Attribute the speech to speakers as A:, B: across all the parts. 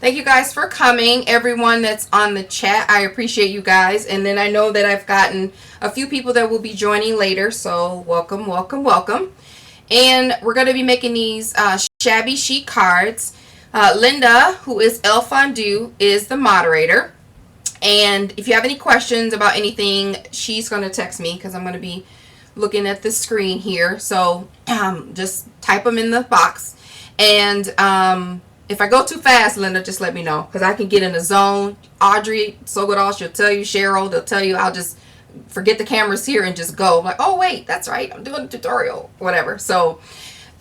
A: Thank you guys for coming. Everyone that's on the chat, I appreciate you guys. And then I know that I've gotten a few people that will be joining later. So welcome, welcome, welcome. And we're going to be making these shabby chic cards. Linda, who is El Fondue, is the moderator. And if you have any questions about anything, she's going to text me because I'm going to be looking at the screen here. So just type them in the box. And if I go too fast, Linda, just let me know because I can get in the zone. Audrey Sogodal, she'll tell you. Cheryl, they'll tell you. I'll just forget the cameras here and just go. I'm like, oh, wait, that's right. I'm doing a tutorial, whatever. So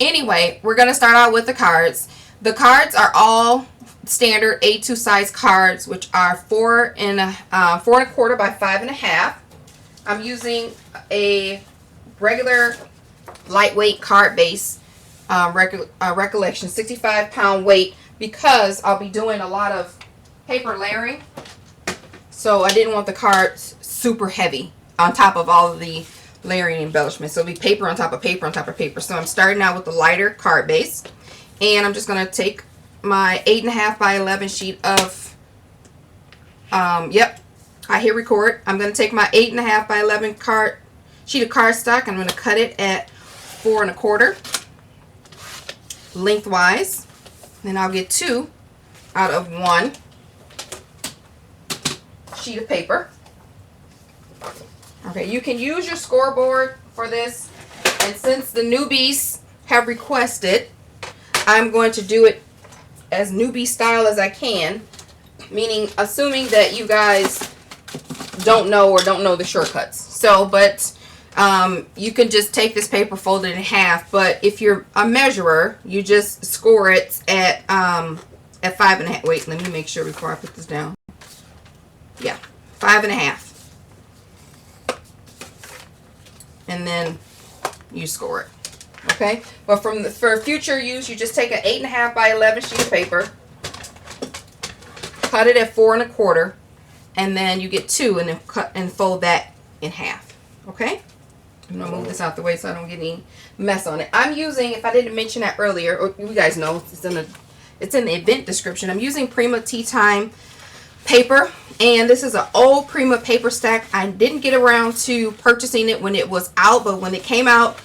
A: anyway, we're going to start out with the cards. The cards are all standard A2 size cards, which are 4.25 by 5.5. I'm using a regular lightweight card base, recollection 65-pound weight, because I'll be doing a lot of paper layering. So I didn't want the cards super heavy on top of all of the layering embellishments. So it'll be paper on top of paper on top of paper. So I'm starting out with the lighter card base, and I'm just going to take my 8.5 by 11 sheet of I hit record. I'm going to take my 8.5 by 11 sheet of cardstock. I'm going to cut it at 4.25 lengthwise. Then I'll get 2 out of 1 sheet of paper. Okay, you can use your scoreboard for this, and since the newbies have requested, I'm going to do it as newbie style as I can, meaning assuming that you guys don't know the shortcuts. So, but you can just take this paper, fold it in half. But if you're a measurer, you just score it at 5.5. Wait, let me make sure before I put this down. Yeah, 5.5. And then you score it. Okay, but for future use, you just take an 8.5 by 11 sheet of paper, cut it at 4.25, and then you get 2, and then cut and fold that in half. Okay, I'm gonna move this out the way so I don't get any mess on it. I'm using, if I didn't mention that earlier, or you guys know, it's in the event description. I'm using Prima Tea Time paper, and this is an old Prima paper stack. I didn't get around to purchasing it when it was out, but when it came out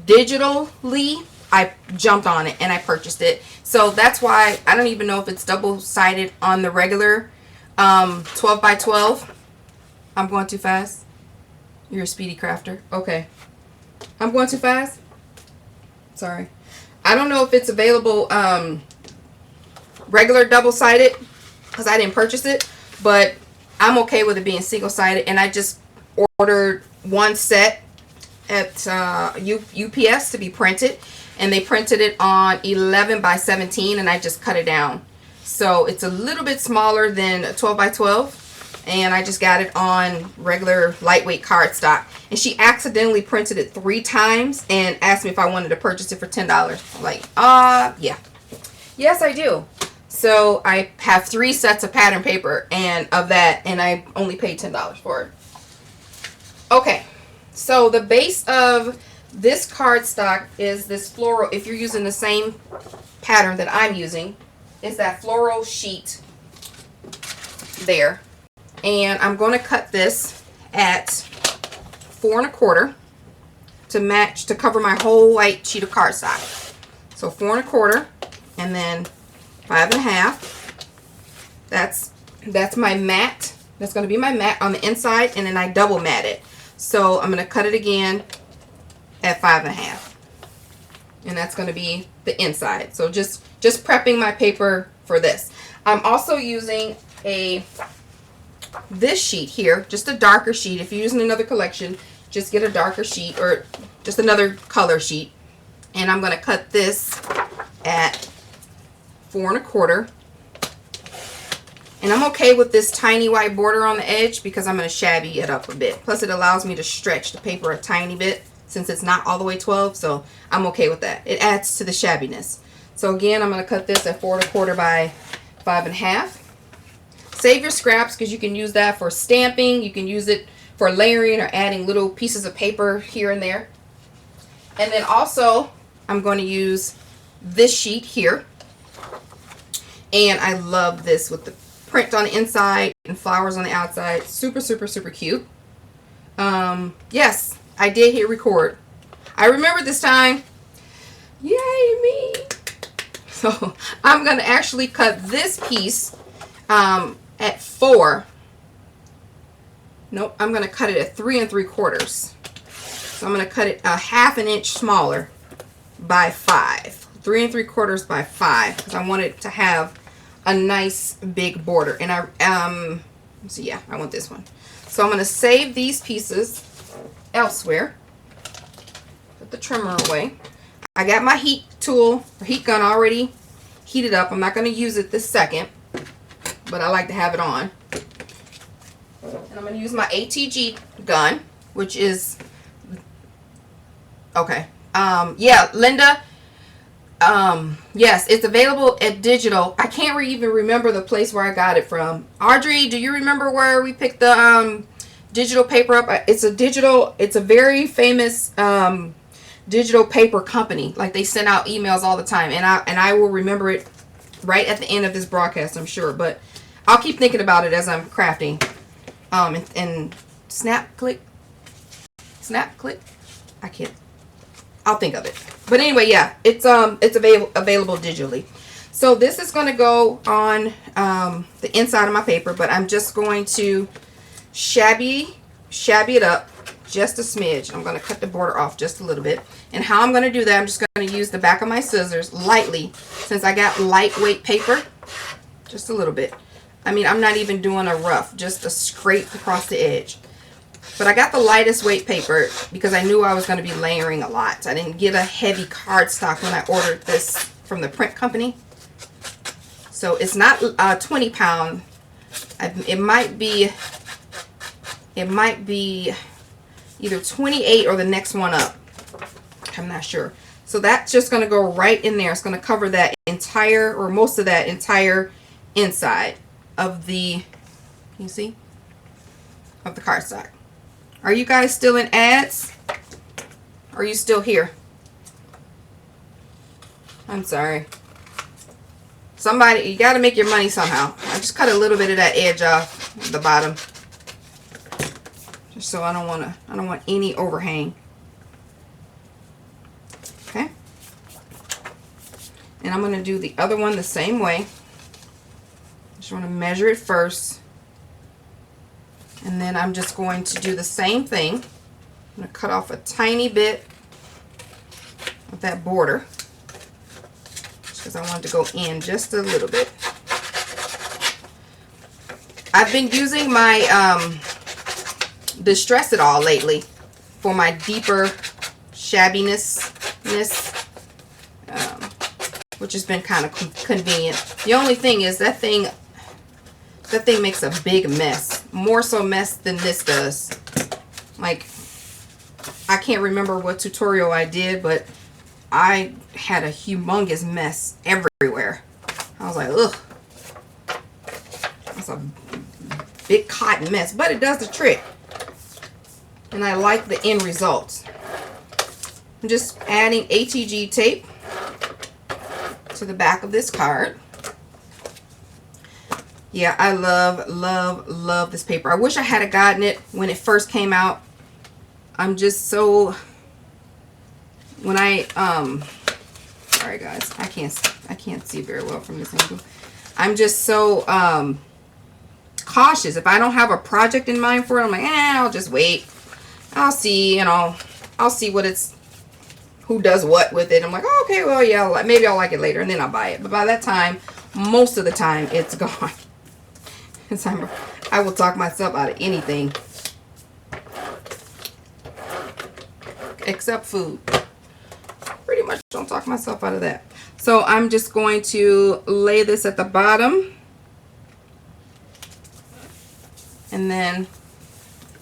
A: digitally, I jumped on it and I purchased it. So that's why I don't even know if it's double-sided on the regular 12 by 12. I'm going too fast. You're a speedy crafter. Okay. I'm going too fast? Sorry. I don't know if it's available regular double-sided because I didn't purchase it, but I'm okay with it being single-sided, and I just ordered one set at UPS to be printed, and they printed it on 11 by 17, and I just cut it down. So it's a little bit smaller than 12 by 12, and I just got it on regular lightweight cardstock. And she accidentally printed it 3 times and asked me if I wanted to purchase it for $10. I'm like, yeah. Yes, I do. So I have 3 sets of pattern paper and I only paid $10 for it. Okay. So the base of this cardstock is this floral. If you're using the same pattern that I'm using, it's that floral sheet there. And I'm going to cut this at 4.25 to match, to cover my whole white sheet of cardstock. So 4.25 and then 5.5. That's my mat. That's going to be my mat on the inside, and then I double mat it. So I'm going to cut it again at 5.5. And that's going to be the inside. So just prepping my paper for this. I'm also using this sheet here, just a darker sheet. If you're using another collection, just get a darker sheet or just another color sheet. And I'm going to cut this at 4.25. And I'm okay with this tiny white border on the edge because I'm going to shabby it up a bit. Plus it allows me to stretch the paper a tiny bit since it's not all the way 12. So I'm okay with that. It adds to the shabbiness. So again, I'm going to cut this at 4.25 by 5.5. Save your scraps because you can use that for stamping. You can use it for layering or adding little pieces of paper here and there. And then also I'm going to use this sheet here. And I love this with the print on the inside and flowers on the outside. Super, super, super cute. Yes, I did hit record. I remember this time. Yay, me. So I'm going to actually cut this piece at 4. Nope, I'm going to cut it at 3 3/4. So I'm going to cut it a 1/2 inch smaller by 5. 3 3/4 by 5, because I want it to have a nice big border. And so yeah, I want this one. So I'm going to save these pieces elsewhere. Put the trimmer away. I got my heat tool or heat gun already heated up. I'm not going to use it this second, but I like to have it on. And I'm going to use my ATG gun, which is okay. Yeah, Linda. Yes, it's available at Digital. I can't even remember the place where I got it from. Audrey, do you remember where we picked the digital paper up? It's a very famous digital paper company. Like, they send out emails all the time, and I will remember it right at the end of this broadcast, I'm sure. But I'll keep thinking about it as I'm crafting. And snap click. I can't. I'll think of it. But anyway, yeah, it's available digitally. So this is going to go on the inside of my paper, but I'm just going to shabby it up just a smidge. I'm going to cut the border off just a little bit. And how I'm going to do that, I'm just going to use the back of my scissors lightly, since I got lightweight paper, just a little bit. I mean, I'm not even doing a rough, just a scrape across the edge. But I got the lightest weight paper because I knew I was going to be layering a lot. I didn't get a heavy cardstock when I ordered this from the print company. So it's not 20 pound. It might be either 28 or the next one up. I'm not sure. So that's just going to go right in there. It's going to cover that entire, or most of that entire inside of the, you see, of the cardstock. Are you guys still in ads? Are you still here? I'm sorry. Somebody, you got to make your money somehow. I just cut a little bit of that edge off the bottom, just so I don't want any overhang. Okay. And I'm going to do the other one the same way. Just want to measure it first. And then I'm just going to do the same thing. I'm going to cut off a tiny bit of that border, because I wanted to go in just a little bit. I've been using my Distress It All lately for my deeper shabbiness, which has been kind of convenient. The only thing is that thing makes a big mess, more so mess than this does. Like, I can't remember what tutorial I did, but I had a humongous mess everywhere. I was like, ugh, that's a big cotton mess, but it does the trick. And I like the end results. I'm just adding ATG tape to the back of this card. Yeah, I love this paper. I wish I had gotten it when it first came out. I'm just so, when I sorry guys, I can't see very well from this angle. I'm just so cautious. If I don't have a project in mind for it, I'm like, I'll just wait. I'll see, I'll see who does what with it. I'm like, oh, okay, well, yeah, maybe I'll like it later, and then I'll buy it. But by that time, most of the time, it's gone. I will talk myself out of anything except food. Pretty much don't talk myself out of that. So I'm just going to lay this at the bottom, and then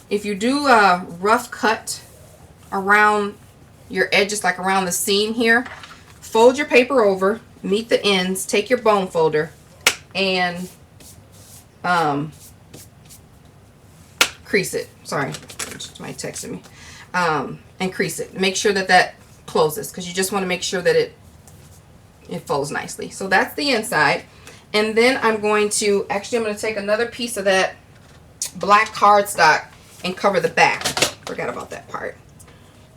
A: if you do a rough cut around your edges, like around the seam here, fold your paper over, meet the ends, take your bone folder, and crease it. Sorry, somebody texted me. And crease it. Make sure that closes, because you just want to make sure that it folds nicely. So that's the inside. And then I'm going to take another piece of that black cardstock and cover the back. Forgot about that part.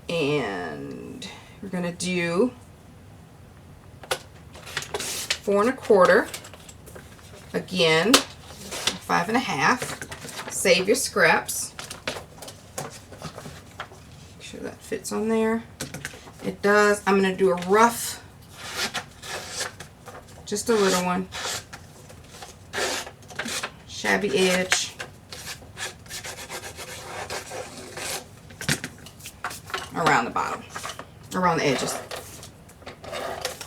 A: And we're going to do 4 1/4. Again, 5 1/2. Save your scraps. Make sure that fits on there. It does. I'm going to do a rough, just a little one. Shabby edge. Around the bottom, around the edges.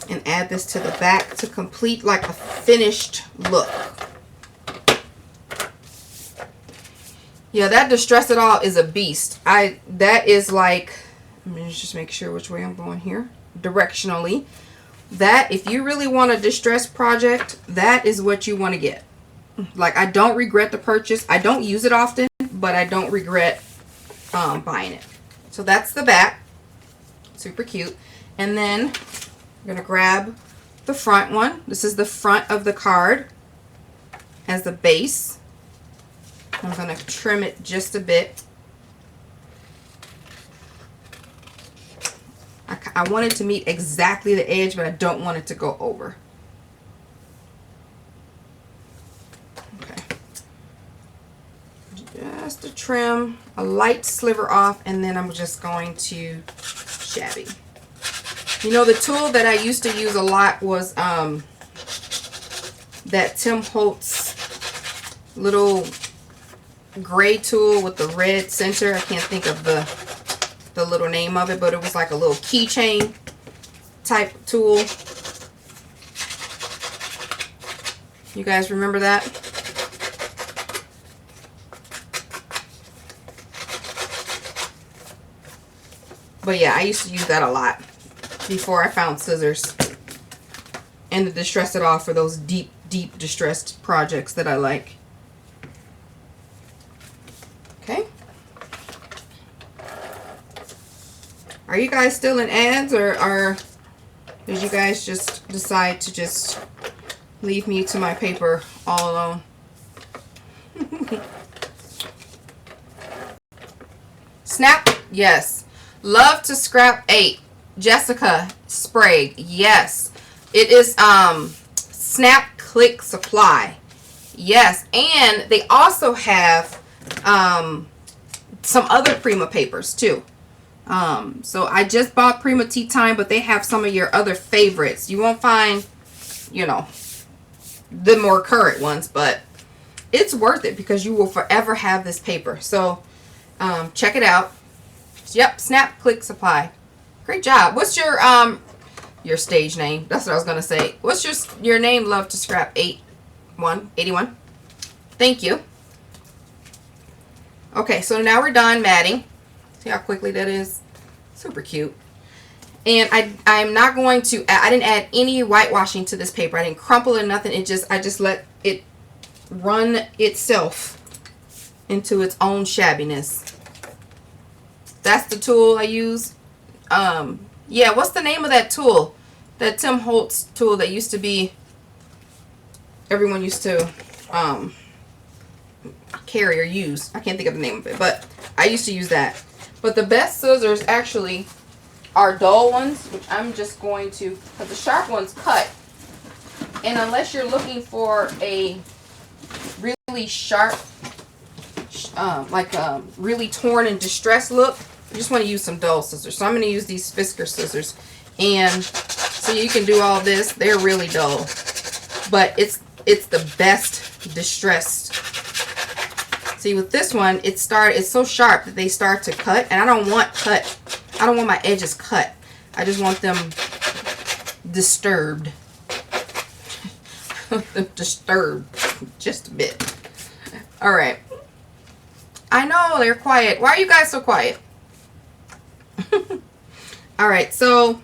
A: And add this to the back to complete like a finished look. Yeah, that Distress It All is a beast. That is like, let me just make sure which way I'm going here. Directionally. That, if you really want a distress project, that is what you want to get. Like, I don't regret the purchase. I don't use it often, but I don't regret buying it. So that's the back. Super cute. And then I'm going to grab the front one. This is the front of the card as the base. I'm going to trim it just a bit. I want it to meet exactly the edge, but I don't want it to go over. Okay. Just a trim, a light sliver off, and then I'm just going to shabby. You know, the tool that I used to use a lot was that Tim Holtz little gray tool with the red center. I can't think of the little name of it, but it was like a little keychain type tool. You guys remember that? But yeah, I used to use that a lot before I found scissors and the Distress It All for those deep distressed projects that I like. Okay. Are you guys still in ads, or did you guys just decide to just leave me to my paper all alone? Snap, yes. Love to Scrap 8. Jessica Sprague, yes. It is Snap Click Supply. Yes, and they also have some other Prima papers too. So I just bought Prima Tea Time, but they have some of your other favorites. You won't find, you know, the more current ones, but it's worth it because you will forever have this paper. So check it out. Yep, Snap Click Supply. Great job. What's your stage name? That's what I was gonna say. What's your name? Love to Scrap 81. Thank you. Okay, so now we're done matting. See how quickly that is? Super cute. And I'm not going to, I didn't add any whitewashing to this paper. I didn't crumple it, nothing. I just let it run itself into its own shabbiness. That's the tool I use. Yeah, what's the name of that tool? That Tim Holtz tool that used to be, everyone used to carry or use. I can't think of the name of it, but I used to use that. But the best scissors actually are dull ones, which I'm just going to, because the sharp ones cut. And unless you're looking for a really sharp, really torn and distressed look, you just want to use some dull scissors. So I'm going to use these Fisker scissors. And so you can do all this. They're really dull. But it's the best distressed. See, with this one, it's so sharp that they start to cut. And I don't want my edges cut. I just want them disturbed. Disturbed just a bit. All right. I know they're quiet. Why are you guys so quiet? All right, so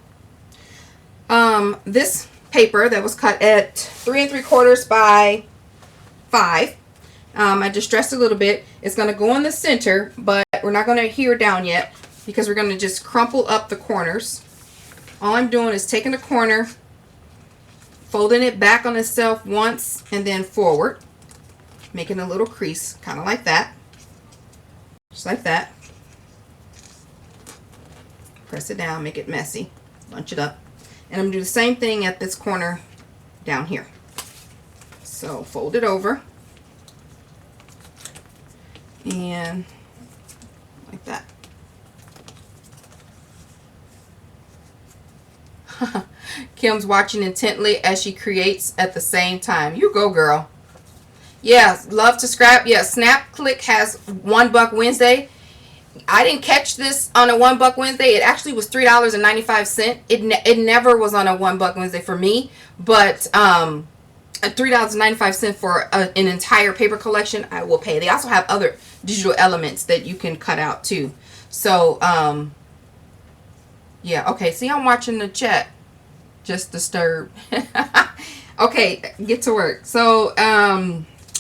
A: this paper that was cut at 3 3/4 by 5, I distressed a little bit. It's going to go in the center, but we're not going to adhere down yet because we're going to just crumple up the corners. All I'm doing is taking the corner folding it back on itself once and then forward, making a little crease, kind of like that, just like that. Press it down, make it messy, bunch it up. And I'm going to do the same thing at this corner down here. So fold it over and like that. Kim's watching intently as she creates at the same time. You go, girl. Yeah, love to scrap. Yeah, SnapClick has $1 Wednesday. I didn't catch this on a $1 Wednesday. It actually was $3.95. It never was on a $1 Wednesday for me, but $3.95 for an entire paper collection, I will pay. They also have other digital elements that you can cut out too. So yeah, okay. See, I'm watching the chat. Just disturbed. Okay, get to work. So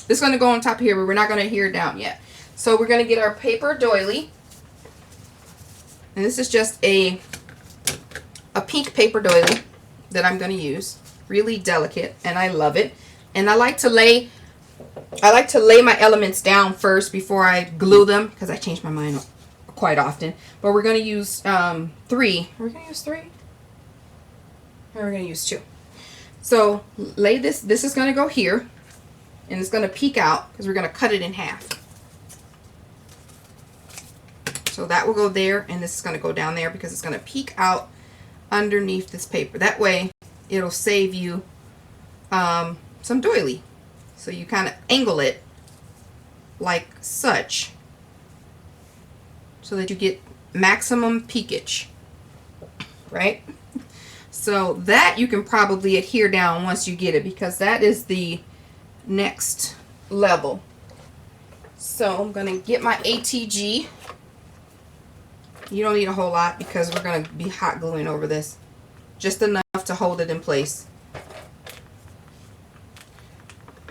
A: this is going to go on top here, but we're not going to adhere down yet. So we're going to get our paper doily. And this is just a pink paper doily that I'm going to use. Really delicate, and I love it. And I like to lay my elements down first before I glue them, because I change my mind quite often. But we're going to use 3. We're going to use 3? Or we're going to use 2. So lay this. This is going to go here, and it's going to peek out because we're going to cut it in half. So that will go there, and this is going to go down there because it's going to peek out underneath this paper. That way it'll save you some doily. So you kind of angle it like such so that you get maximum peakage, right? So that you can probably adhere down once you get it, because that is the next level. So I'm going to get my ATG. You don't need a whole lot because we're going to be hot gluing over this. Just enough to hold it in place.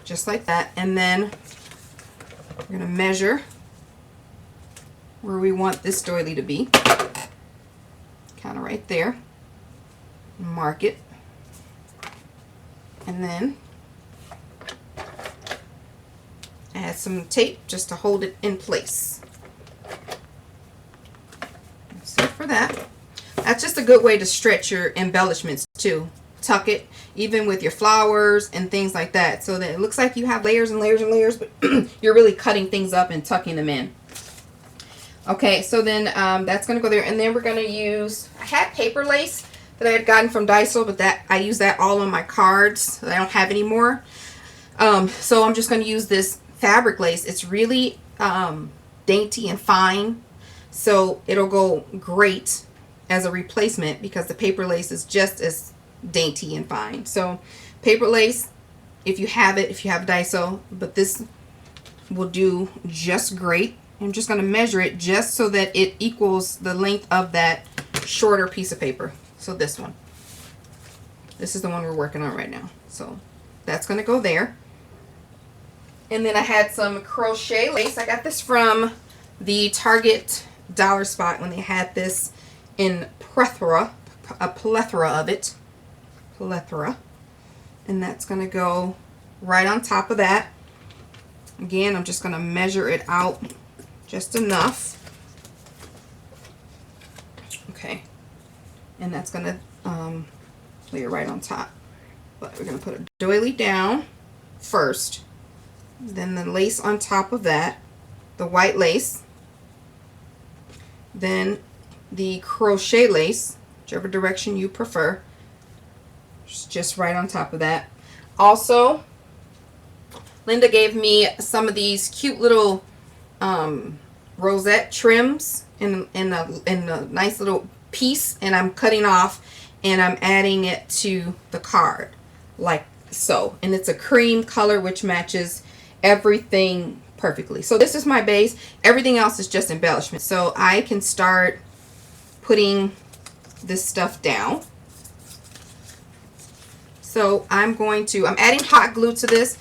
A: Just like that. And then we're going to measure where we want this doily to be. Kind of right there. Mark it. And then add some tape just to hold it in place. That's it for that. That's just a good way to stretch your embellishments too. Tuck it, even with your flowers and things like that, so that it looks like you have layers and layers and layers, but you're really cutting things up and tucking them in. Okay, so then that's going to go there, and then we're going to use, I had paper lace that I had gotten from Daiso, but that I use that all on my cards that I don't have anymore. So I'm just going to use this fabric lace. It's really dainty and fine, so it'll go great as a replacement because the paper lace is just as dainty and fine. So paper lace, if you have it, if you have Daiso, but this will do just great. I'm just going to measure it just so that it equals the length of that shorter piece of paper. So this one. This is the one we're working on right now. So that's going to go there. And then I had some crochet lace. I got this from the Target Dollar Spot when they had this in plethora, a plethora of it. Plethora. And that's going to go right on top of that. Again, I'm just going to measure it out just enough. Okay. And that's going to lay it right on top. But we're going to put a doily down first. Then the lace on top of that. The white lace. Then the crochet lace, whichever direction you prefer. Just right on top of that. Also, Linda gave me some of these cute little rosette trims in a nice little piece, and I'm cutting off and I'm adding it to the card like so. And it's a cream color which matches everything perfectly. So this is my base. Everything else is just embellishment. So I can start putting this stuff down. So I'm adding hot glue to this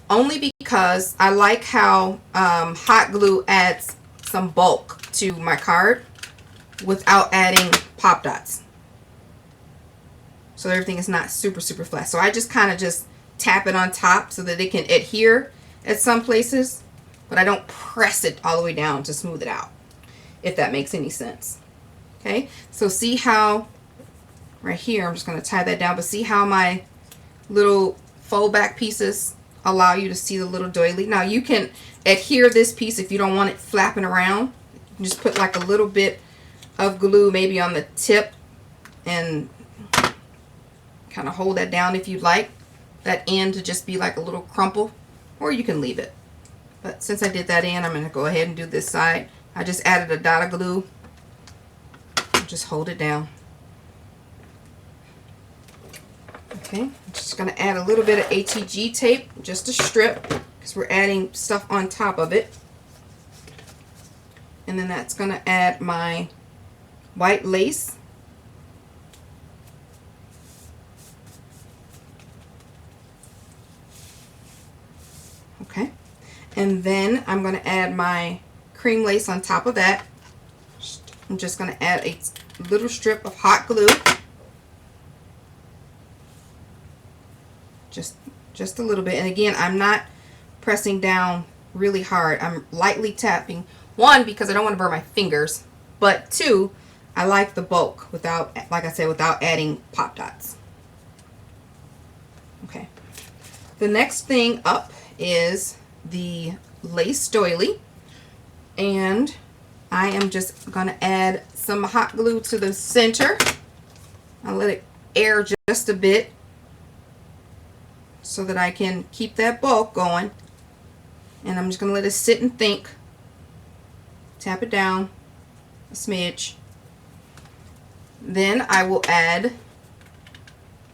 A: only because I like how hot glue adds some bulk to my card without adding pop dots. so everything is not super flat. So I just kind of just tap it on top so that it can adhere at some places, but I don't press it all the way down to smooth it out, if that makes any sense. Okay, so see how right here, I'm just going to tie that down, but see how my little fold back pieces allow you to see the little doily. Now you can adhere this piece if you don't want it flapping around. You can just put like a little bit of glue maybe on the tip and kind of hold that down if you'd like that end to just be like a little crumple, or you can leave it. But since I did that end, I'm going to go ahead and do this side. I just added a dot of glue. Just hold it down. Okay, I'm just going to add a little bit of ATG tape, just a strip, because we're adding stuff on top of it. And then that's going to add my white lace. Okay, and then I'm going to add my cream lace on top of that. I'm just going to add a little strip of hot glue. Just a little bit. And again, I'm not pressing down really hard. I'm lightly tapping. One, because I don't want to burn my fingers. But two, I like the bulk without, like I said, without adding pop dots. Okay. The next thing up is the lace doily. And I am just going to add some hot glue to the center. I'll let it air just a bit so that I can keep that bulk going. And I'm just going to let it sit and think. Tap it down a smidge. Then I will add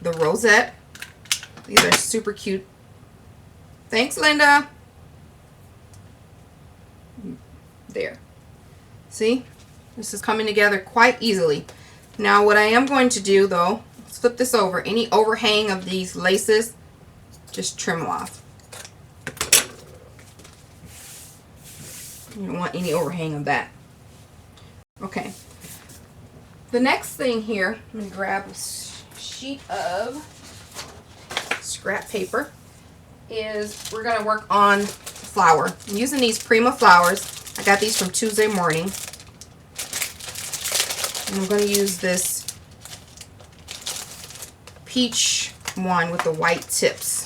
A: the rosette. These are super cute. Thanks, Linda. There. See? This is coming together quite easily. Now what I am going to do though, let's flip this over. Any overhang of these laces, just trim them off. You don't want any overhang of that. Okay. The next thing here, I'm going to grab a sheet of scrap paper, is we're going to work on flour. I'm using these Prima flowers. I got these from Tuesday Morning. And I'm going to use this peach one with the white tips.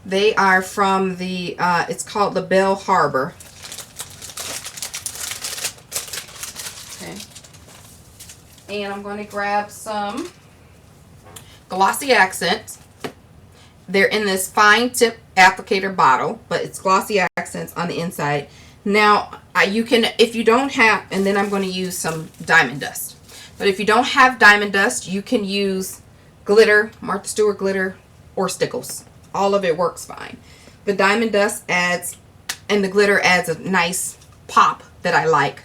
A: They are from the, it's called the Belle Harbor. Okay. And I'm going to grab some Glossy Accents. They're in this fine tip applicator bottle, but it's Glossy Accents on the inside. Now, you can, if you don't have, and then I'm going to use some Diamond Dust. But if you don't have Diamond Dust, you can use glitter, Martha Stewart glitter, or Stickles. All of it works fine. The Diamond Dust adds, and the glitter adds a nice pop that I like.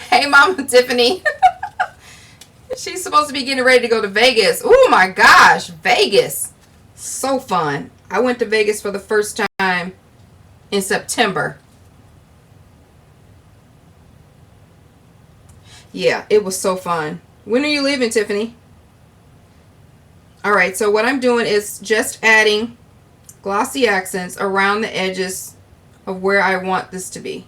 A: Hey, Mama Tiffany. She's supposed to be getting ready to go to Vegas. Oh my gosh, Vegas. So fun. I went to Vegas for the first time in September. Yeah, it was so fun. When are you leaving, Tiffany? Alright, so what I'm doing is just adding Glossy Accents around the edges of where I want this to be.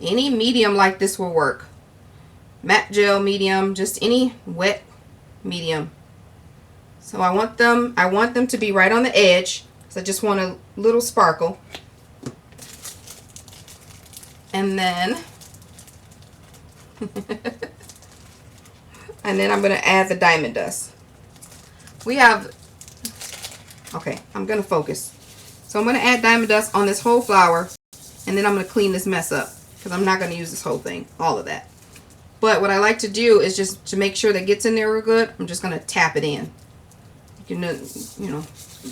A: Any medium like this will work. Matte gel medium, just any wet medium. So I want them to be right on the edge, because I just want a little sparkle. And then and then I'm going to add the Diamond Dust. We have, okay, I'm going to focus. So I'm going to add Diamond Dust on this whole flower, and then I'm going to clean this mess up, because I'm not going to use this whole thing, all of that. But what I like to do is just to make sure that gets in there real good, I'm just going to tap it in. You can, you know,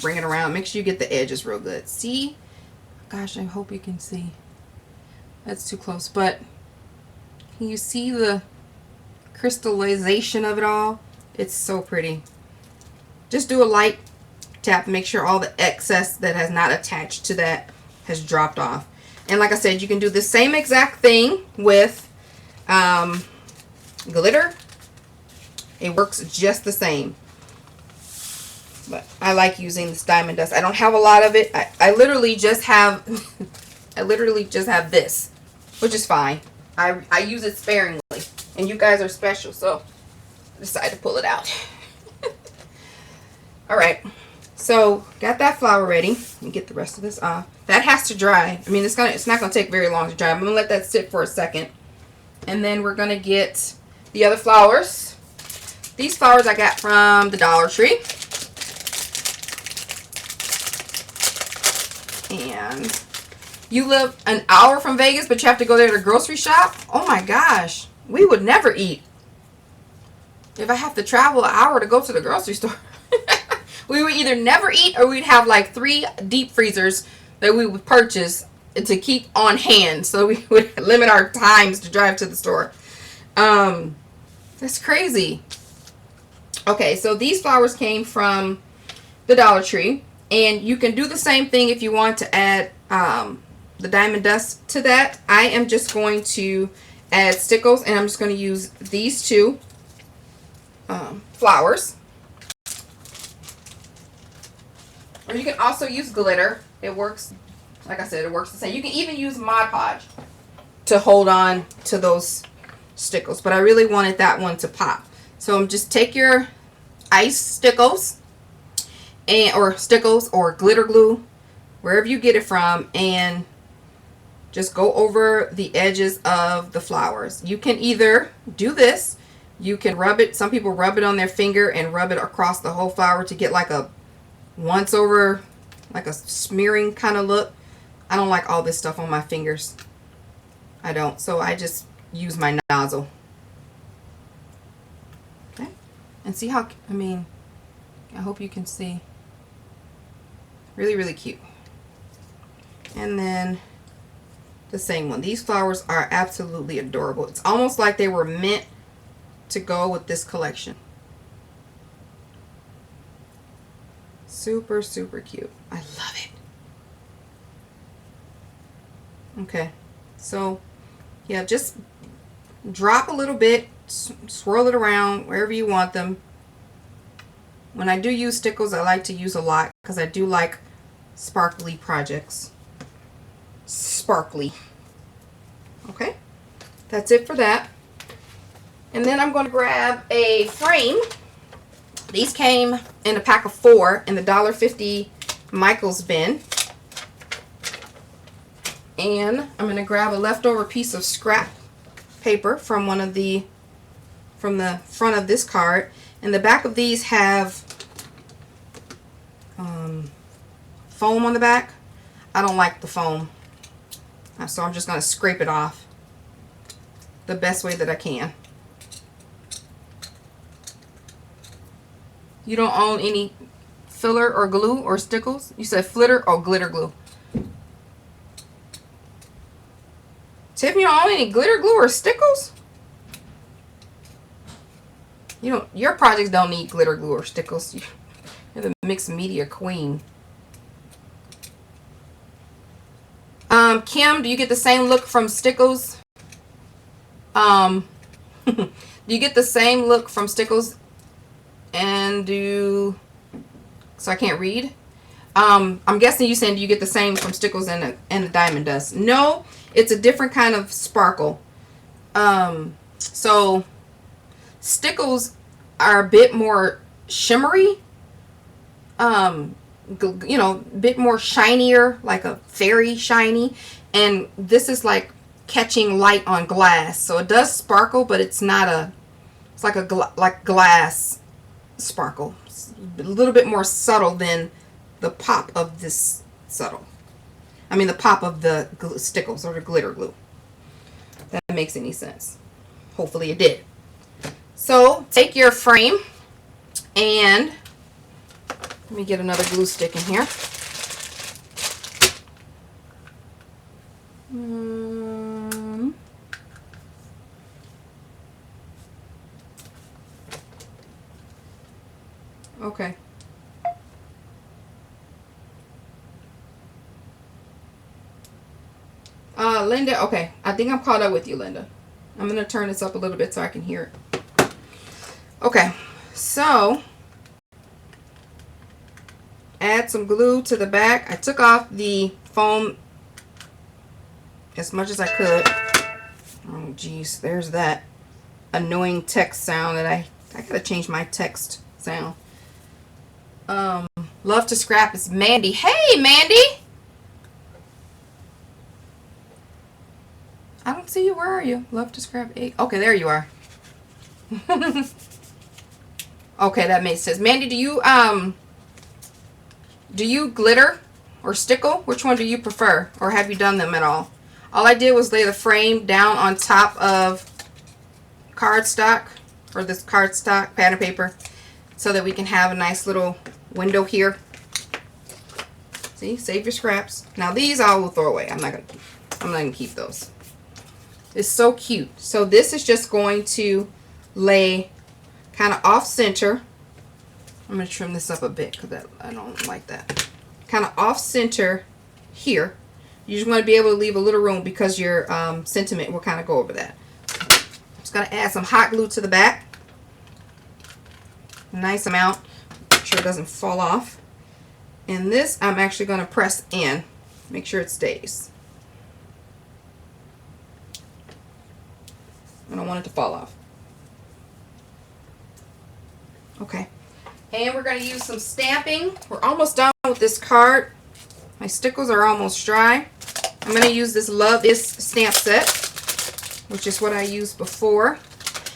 A: bring it around. Make sure you get the edges real good. See? Gosh, I hope you can see. That's too close. But can you see the crystallization of it all? It's so pretty. Just do a light tap. Make sure all the excess that has not attached to that has dropped off. And like I said, you can do the same exact thing with glitter. It works just the same. But I like using this diamond dust. I don't have a lot of it. I literally just have I literally just have this, which is fine. I use it sparingly. And you guys are special, so I decided to pull it out. Alright. So got that flower ready. Let me get the rest of this off. That has to dry. I mean, it's not gonna take very long to dry. I'm gonna let that sit for a second. And then we're gonna get the other flowers. These flowers I got from the Dollar Tree. And you live an hour from Vegas, but you have to go there to the grocery shop? Oh my gosh. We would never eat if I have to travel an hour to go to the grocery store. We would either never eat or we'd have like 3 deep freezers that we would purchase to keep on hand so we would limit our times to drive to the store. That's crazy. Okay, so these flowers came from the Dollar Tree, and you can do the same thing if you want to add the diamond dust to that. I am just going to add stickles, and I'm just going to use these 2 flowers. Or you can also use glitter. It works, like I said, it works the same. You can even use Mod Podge to hold on to those stickles. But I really wanted that one to pop. So just take your ice stickles, or stickles or glitter glue, wherever you get it from, and just go over the edges of the flowers. You can either do this. You can rub it. Some people rub it on their finger and rub it across the whole flower to get like a once over, like a smearing kind of look. I don't like all this stuff on my fingers. I don't. So I just use my nozzle. Okay. And see how, I mean, I hope you can see. Really, really cute. And then the same one. These flowers are absolutely adorable. It's almost like they were meant to go with this collection. Super, super cute. I love it. Okay, so yeah, just drop a little bit, swirl it around wherever you want them. When I do use stickles, I like to use a lot because I do like sparkly projects. Sparkly. Okay, that's it for that. And then I'm going to grab a frame. These came in a pack of 4 in the $1.50 Michaels bin. And I'm going to grab a leftover piece of scrap paper from the front of this card. And the back of these have foam on the back. I don't like the foam, so I'm just going to scrape it off the best way that I can. You don't own any filler or glue or stickles? You said flitter or glitter glue. Tiffany, you don't own any glitter glue or stickles? Your projects don't need glitter glue or stickles. You're the mixed media queen. Kim, do you get the same look from stickles? Do you get the same look from stickles? And so I can't read. I'm guessing you saying, do you get the same from stickles and the diamond dust? No, it's a different kind of sparkle. So stickles are a bit more shimmery, a bit more shinier, like a fairy shiny, and this is like catching light on glass. So it does sparkle, but it's not it's like like glass sparkle. It's a little bit more subtle than the pop of this the pop of the stickles or the glitter glue. If that makes any sense. Hopefully it did. So take your frame and let me get another glue stick in here. Okay. Linda, okay. I think I'm caught up with you, Linda. I'm going to turn this up a little bit so I can hear it. Okay, so add some glue to the back. I took off the foam as much as I could. Oh, geez, there's that annoying text sound that I gotta change my text sound. Love to scrap is Mandy. Hey, Mandy! I don't see you. Where are you? Love to scrap egg. Okay, there you are. Okay, that makes sense. Mandy, do you glitter or stickle? Which one do you prefer? Or have you done them at all? All I did was lay the frame down on top of cardstock, or this cardstock pattern paper, so that we can have a nice little window here. See, save your scraps. Now these I will throw away. I'm not gonna keep those. It's so cute. So this is just going to lay kind of off center. I'm going to trim this up a bit because I don't like that. Kind of off center here. You just want to be able to leave a little room because your sentiment will kind of go over that. Just going to add some hot glue to the back. Nice amount. Make sure it doesn't fall off. And this I'm actually going to press in. Make sure it stays. I don't want it to fall off. Okay. And we're going to use some stamping. We're almost done with this card. My stickles are almost dry. I'm going to use this Love Is stamp set, which is what I used before.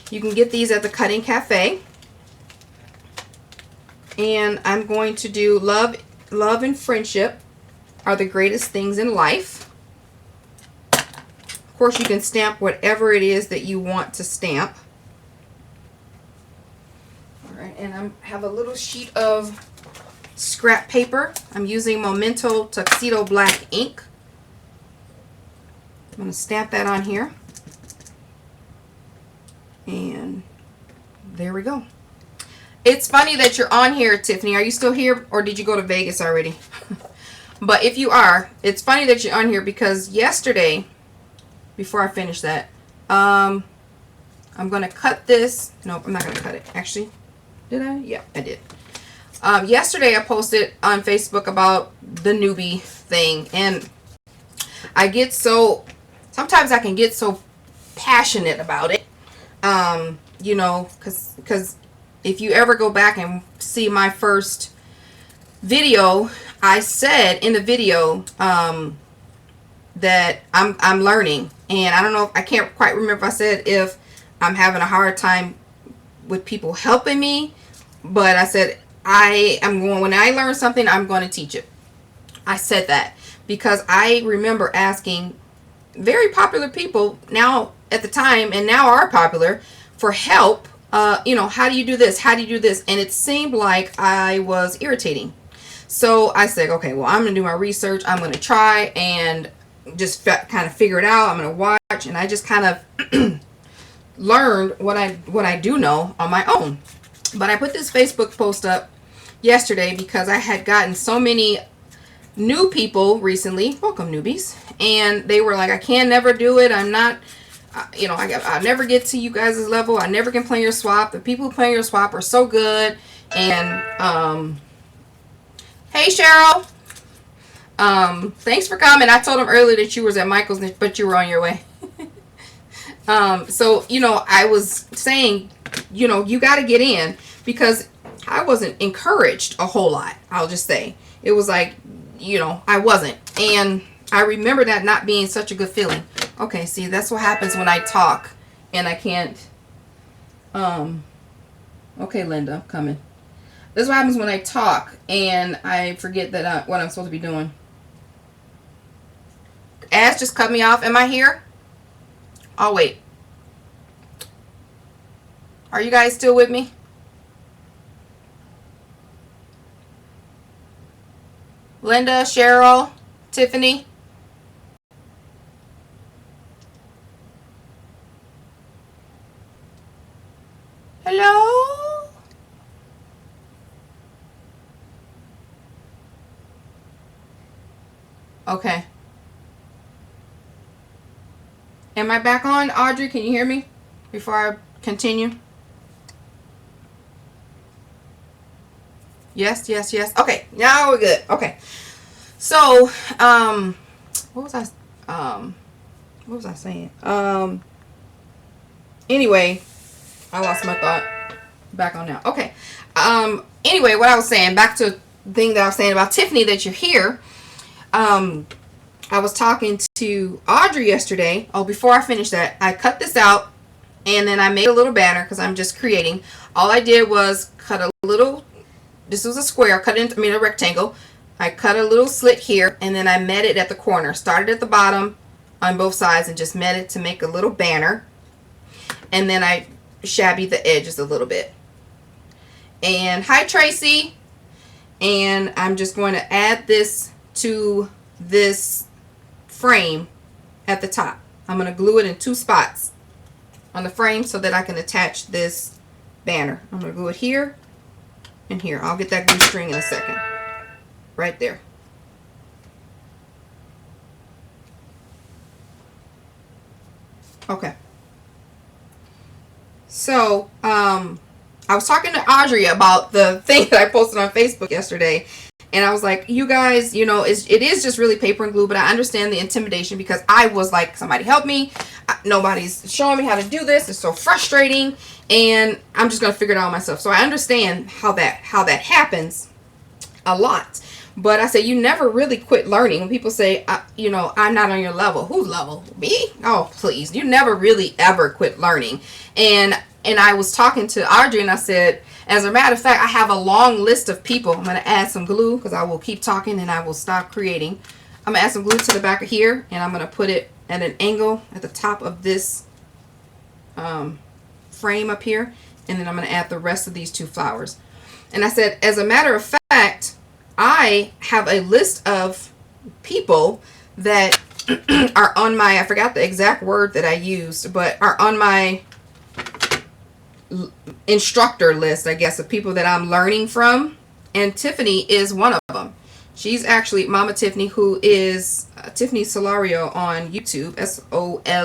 A: You can get these at the Cutting Cafe. And I'm going to do love and friendship are the greatest things in life. Of course, you can stamp whatever it is that you want to stamp. All right, and I have a little sheet of scrap paper. I'm using Memento Tuxedo Black ink. I'm going to stamp that on here. And there we go. It's funny that you're on here, Tiffany. Are you still here, or did you go to Vegas already? But if you are, it's funny that you're on here because yesterday, before I finish that, I'm going to cut this. No, I'm not going to cut it. Actually, did I? Yeah, I did. Yesterday I posted on Facebook about the newbie thing, and I get so, sometimes I can get so passionate about it, you know, because if you ever go back and see my first video, I said in the video that I'm learning, and I don't know, I can't quite remember if I said if I'm having a hard time with people helping me, but I said when I learn something, I'm going to teach it. I said that because I remember asking very popular people now at the time, and now are popular, for help. You know, how do you do this? How do you do this? And it seemed like I was irritating. So I said, okay, well, I'm going to do my research. I'm going to try and just kind of figure it out. I'm going to watch. And I just kind of learned what I do know on my own. But I put this Facebook post up yesterday because I had gotten so many new people recently. Welcome, newbies. And they were like, I can never do it. I'm not... you know, I'll never get to you guys' level. I never can play your swap. The people who play your swap are so good. And, hey, Cheryl. Thanks for coming. I told them earlier that you was at Michael's, but you were on your way. So, you know, I was saying, you know, you got to get in because I wasn't encouraged a whole lot. I'll just say it was like, you know, I wasn't. And I remember that not being such a good feeling. Okay, see, that's what happens when I talk and I can't, okay, Linda, I'm coming. This is what happens when I talk and I forget that what I'm supposed to be doing. Ash just cut me off. Am I here? I'll wait. Are you guys still with me? Linda, Cheryl, Tiffany? Hello? Okay. Am I back on, Audrey? Can you hear me before I continue? Yes, yes, yes. Okay, now we're good. Okay. So, what was what was I saying? Anyway, I lost my thought. Back on now. Okay. Anyway, what I was saying, back to the thing that I was saying about Tiffany, that you're here. I was talking to Audrey yesterday. Oh, before I finish that, I cut this out and then I made a little banner because I'm just creating. All I did was cut a little, this was a square, cut it into, a rectangle. I cut a little slit here and then I met it at the corner. Started at the bottom on both sides and just met it to make a little banner. And then I shabby the edges a little bit. And hi Tracy. And I'm just going to add this to this frame at the top. I'm going to glue it in 2 spots on the frame so that I can attach this banner. I'm going to glue it here and here. I'll get that glue string in a second. Right there. Okay. So, I was talking to Audrey about the thing that I posted on Facebook yesterday. And I was like, you guys, you know, it is just really paper and glue, but I understand the intimidation because I was like, somebody help me. Nobody's showing me how to do this. It's so frustrating. And I'm just going to figure it out myself. So I understand how that happens a lot. But I say, you never really quit learning. When people say, you know, I'm not on your level. Whose level? Me? Oh, please. You never really ever quit learning. And I was talking to Audrey and I said, as a matter of fact, I have a long list of people. I'm going to add some glue because I will keep talking and I will stop creating. I'm going to add some glue to the back of here and I'm going to put it at an angle at the top of this frame up here. And then I'm going to add the rest of these 2 flowers. And I said, as a matter of fact, I have a list of people that are on my, I forgot the exact word that I used, but are on my instructor list, I guess, of people that I'm learning from. And Tiffany is one of them. She's actually Mama Tiffany, who is Tiffany Solario on YouTube, Solorio.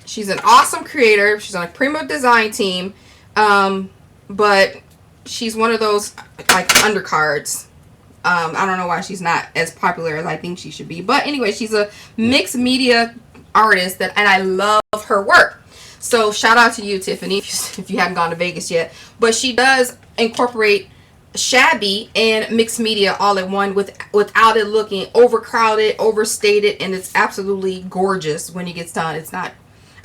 A: She's an awesome creator. She's on a Primo design team. But she's one of those like undercards. I don't know why she's not as popular as I think she should be. But anyway, she's a mixed media artist and I love her work. So shout out to you, Tiffany, if you haven't gone to Vegas yet. But she does incorporate shabby and mixed media all in one without it looking overcrowded, overstated, and it's absolutely gorgeous when it gets done. It's not,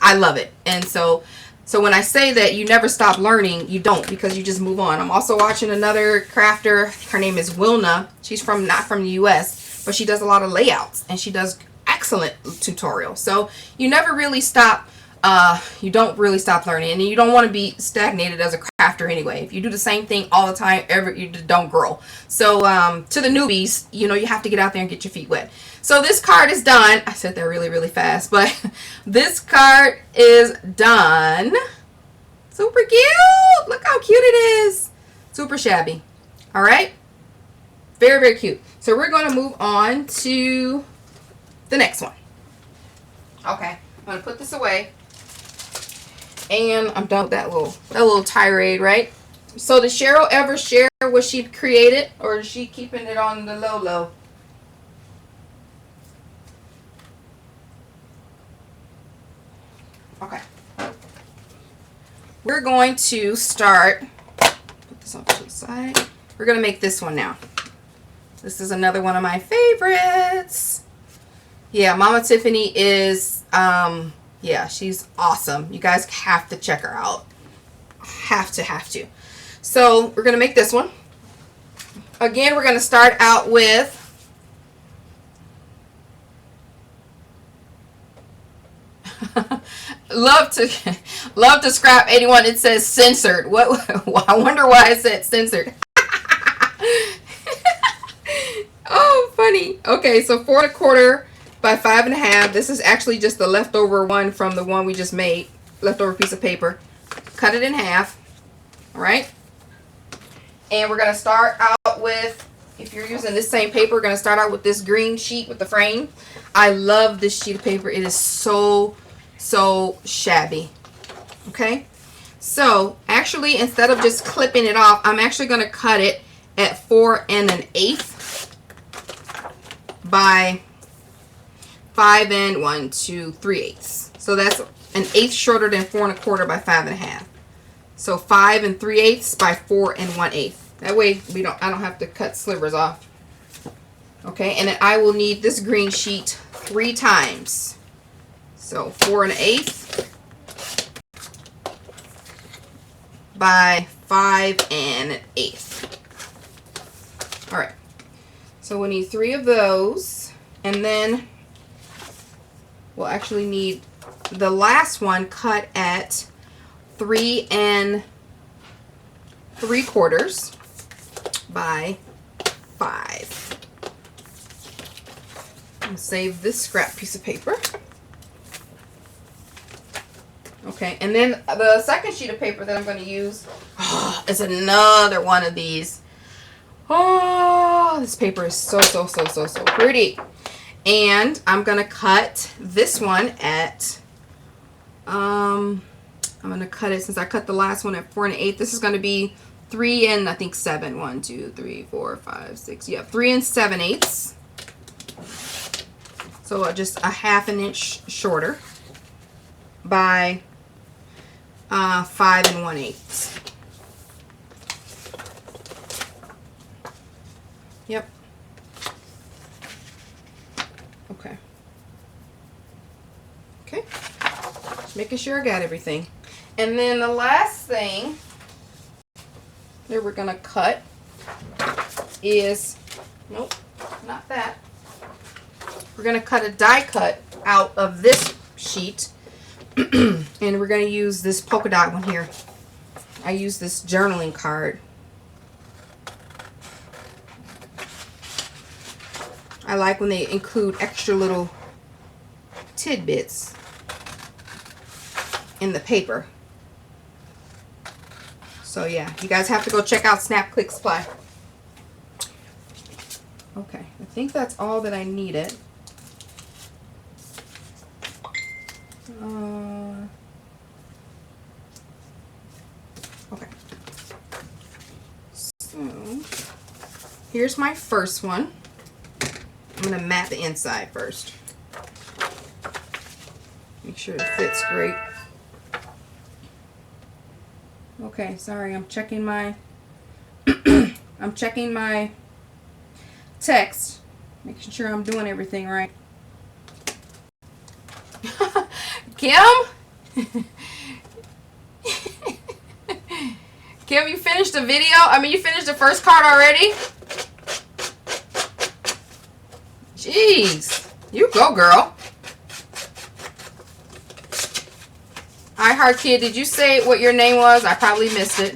A: I love it. And so when I say that you never stop learning, you don't, because you just move on. I'm also watching another crafter. Her name is Wilna. She's not from the US, but she does a lot of layouts and she does excellent tutorials. So you never really stop. You don't really stop learning, and you don't want to be stagnated as a crafter anyway. If you do the same thing all the time, you don't grow. So to the newbies, you know, you have to get out there and get your feet wet. So this card is done. I said that really, really fast, but this card is done. Super cute. Look how cute it is. Super shabby. All right. Very, very cute. So we're going to move on to the next one. Okay. I'm going to put this away. And I'm done with that little tirade, right? So did Cheryl ever share what she created, or is she keeping it on the low? Okay. We're going to start, put this off to the side. We're going to make this one now. This is another one of my favorites. Yeah, Mama Tiffany is, yeah, she's awesome. You guys have to check her out. Have to. So we're going to make this one. Again, we're going to start out with love to scrap 81. It says censored. What? I wonder why it said censored. Oh, funny. Okay, so 4 1/4 by 5 1/2. This is actually just the leftover one from the one we just made. Leftover piece of paper. Cut it in half. All right. And we're going to start out with if you're using this same paper, we're going to start out with this green sheet with the frame. I love this sheet of paper. It is so shabby. Okay, so actually, instead of just clipping it off, I'm actually going to cut it at 4 1/8 by 5 3/8. So that's 1/8 shorter than 4 1/4 by 5 1/2. So 5 3/8 by 4 1/8. That way I don't have to cut slivers off. Okay, and then I will need this green sheet 3 times. So 4 1/8 by 5 1/8. All right. So we need 3 of those, and then we'll actually need the last one cut at 3 3/4 by 5. I'll save this scrap piece of paper. Okay, and then the second sheet of paper that I'm going to use is another one of these. Oh, this paper is so pretty. And I'm going to cut this one at, I'm going to cut it, since I cut the last one at 4 1/8. This is going to be 3 and I think 7. 1, 2, 3, 4, 5, 6. Yeah, 3 7/8. So just a 1/2 inch shorter by 5 1/8. Yep. Okay. Okay. Just making sure I got everything. And then the last thing that we're going to cut is, nope, not that. We're going to cut a die cut out of this sheet. And we're going to use this polka dot one here. I use this journaling card. I like when they include extra little tidbits in the paper. So yeah, you guys have to go check out Snap Click Supply. Okay, I think that's all that I needed. Okay. So here's my first one. I'm going to mat the inside first. Make sure it fits great. Okay, sorry, I'm checking my I'm checking my text, making sure I'm doing everything right. Kim? Kim, you finished the video? I mean, you finished the first card already? Jeez. You go, girl. Hi, Heart Kid. Did you say what your name was? I probably missed it.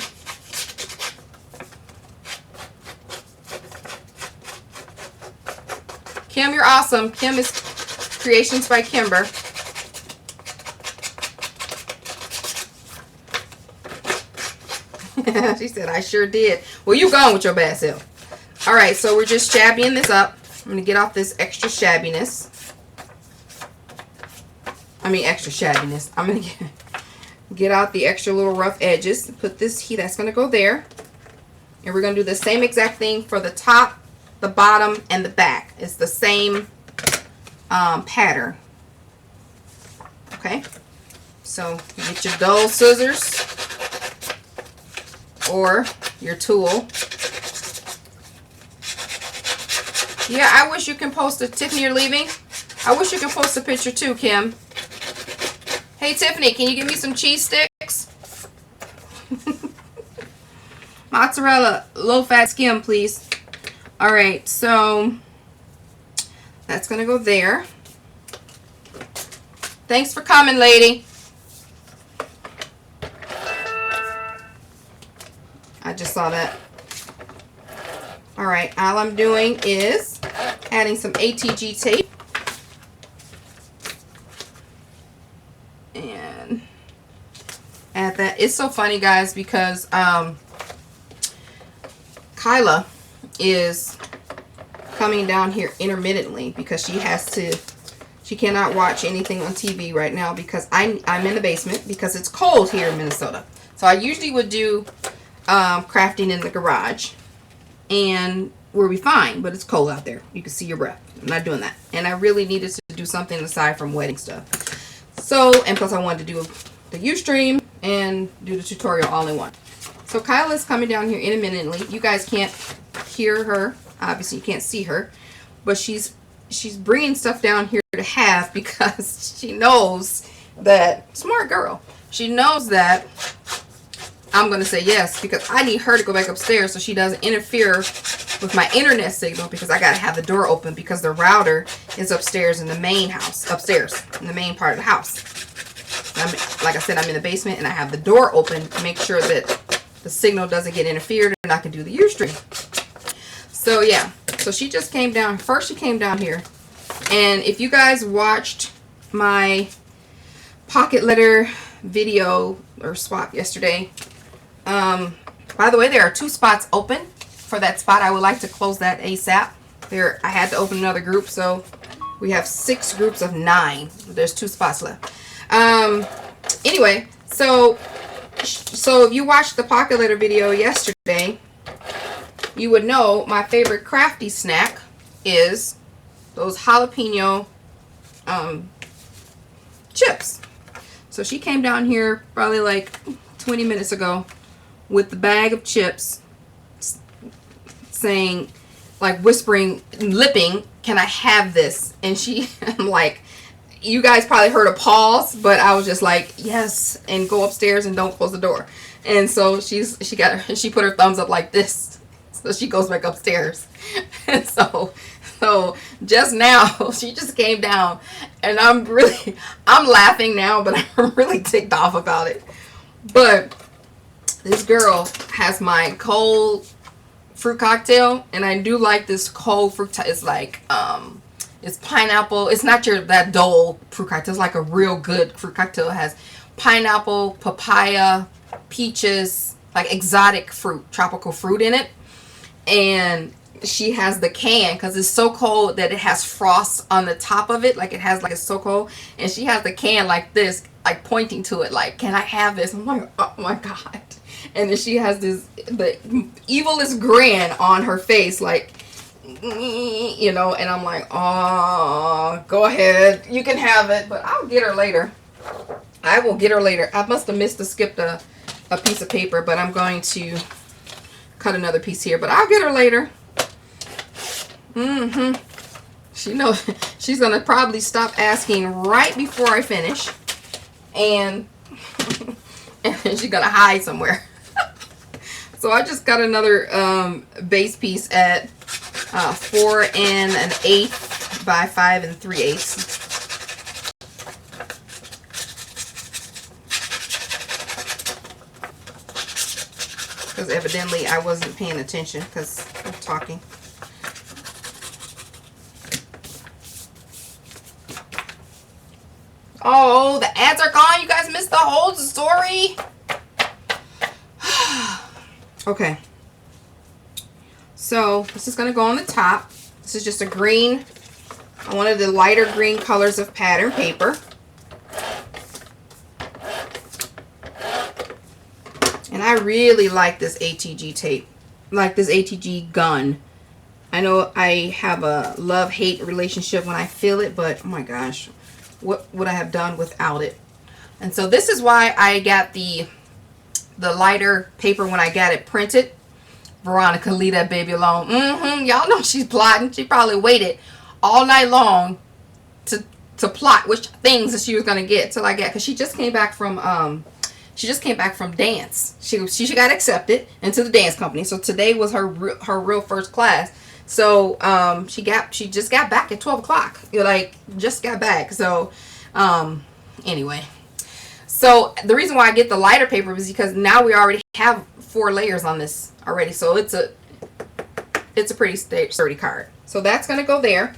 A: Kim, you're awesome. Kim is Creations by Kimber. She said, I sure did. Well, you gone with your bad self. All right, so we're just shabbying this up. I'm going to get off this extra shabbiness. Extra shabbiness. I'm going to get out the extra little rough edges. Put this here. That's going to go there. And we're going to do the same exact thing for the top, the bottom, and the back. It's the same pattern. Okay. So you get your dull scissors or your tool. Yeah, I wish you can post a Tiffany, you're leaving. I wish you could post a picture too, Kim. Hey Tiffany, can you give me some cheese sticks? Mozzarella, low fat skim, please. All right, so that's gonna go there. Thanks for coming, lady. I just saw that. All right, all I'm doing is adding some ATG tape. And add that. It's so funny, guys, because Kyla is coming down here intermittently because she cannot watch anything on TV right now because I'm in the basement because it's cold here in Minnesota. So I usually would do crafting in the garage and we'll be fine, but it's cold out there. You can see your breath. I'm not doing that. And I really needed to do something aside from wedding stuff. So, and plus I wanted to do the Ustream and do the tutorial all in one. So Kyla is coming down here intermittently. You guys can't hear her. Obviously you can't see her. But she's bringing stuff down here to have because she knows that, smart girl, she knows that I'm going to say yes because I need her to go back upstairs so she doesn't interfere with my internet signal because I got to have the door open because the router is upstairs in the main house, upstairs in the main part of the house. Like I said, I'm in the basement and I have the door open to make sure that the signal doesn't get interfered and I can do the Ustream. So yeah, so she just came down. First she came down here. And if you guys watched my pocket letter video or swap yesterday, by the way, there are 2 spots open for that spot. I would like to close that ASAP. I had to open another group, so we have 6 groups of 9. There's 2 spots left. Anyway, so if you watched the pocket letter video yesterday, you would know my favorite crafty snack is those jalapeno chips. So she came down here probably like 20 minutes ago with the bag of chips saying, like whispering, lipping, "Can I have this?" And I'm like, you guys probably heard a pause, but I was just like, yes, and go upstairs and don't close the door. And so she put her thumbs up like this. So she goes back upstairs. And so just now she just came down and I'm laughing now, but I'm really ticked off about it. But this girl has my cold fruit cocktail, and I do like this cold fruit. It's like it's pineapple. It's not that dull fruit cocktail. It's like a real good fruit cocktail. It has pineapple, papaya, peaches, like exotic fruit, tropical fruit in it. And she has the can because it's so cold that it has frost on the top of it. Like it has, like, it's so cold. And she has the can like this, like pointing to it, like, "Can I have this?" I'm like, oh my God. And then she has the evilest grin on her face, like, you know, and I'm like, oh, go ahead. You can have it, but I'll get her later. I will get her later. I must have skipped a piece of paper, but I'm going to cut another piece here, but I'll get her later. She knows she's gonna probably stop asking right before I finish, and she's gonna hide somewhere. So I just got another base piece at 4 1/8 by 5 3/8. Because evidently I wasn't paying attention because I'm talking. Oh, the ads are gone. You guys missed the whole story. Okay. So this is going to go on the top. This is just a green. I wanted the lighter green colors of pattern paper. And I really like this ATG tape, like this ATG gun. I know I have a love-hate relationship when I feel it, but oh my gosh, what would I have done without it? And so this is why I got the lighter paper when I got it printed. Veronica, leave that baby alone. Y'all know she's plotting. She probably waited all night long to plot which things that she was gonna get till I got, because she just came back from dance. She got accepted into the dance company. So today was her real first class. So she just got back at 12 o'clock. Like, just got back. So anyway, so the reason why I get the lighter paper is because now we already have 4 layers on this already. So it's a pretty sturdy card. So that's gonna go there,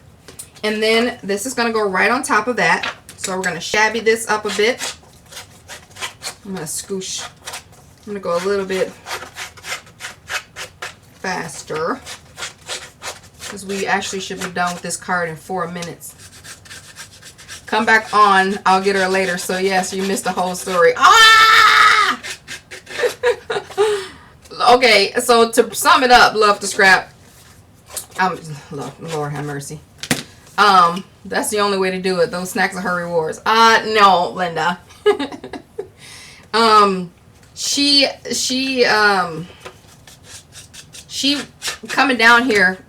A: and then this is gonna go right on top of that. So we're gonna shabby this up a bit. I'm gonna scoosh. I'm gonna go a little bit faster. because we actually should be done with this card in 4 minutes. Come back on. I'll get her later. So yes, you missed the whole story. Ah! Okay, so to sum it up, love to scrap. Lord have mercy. That's the only way to do it. Those snacks are her rewards. No, Linda. She coming down here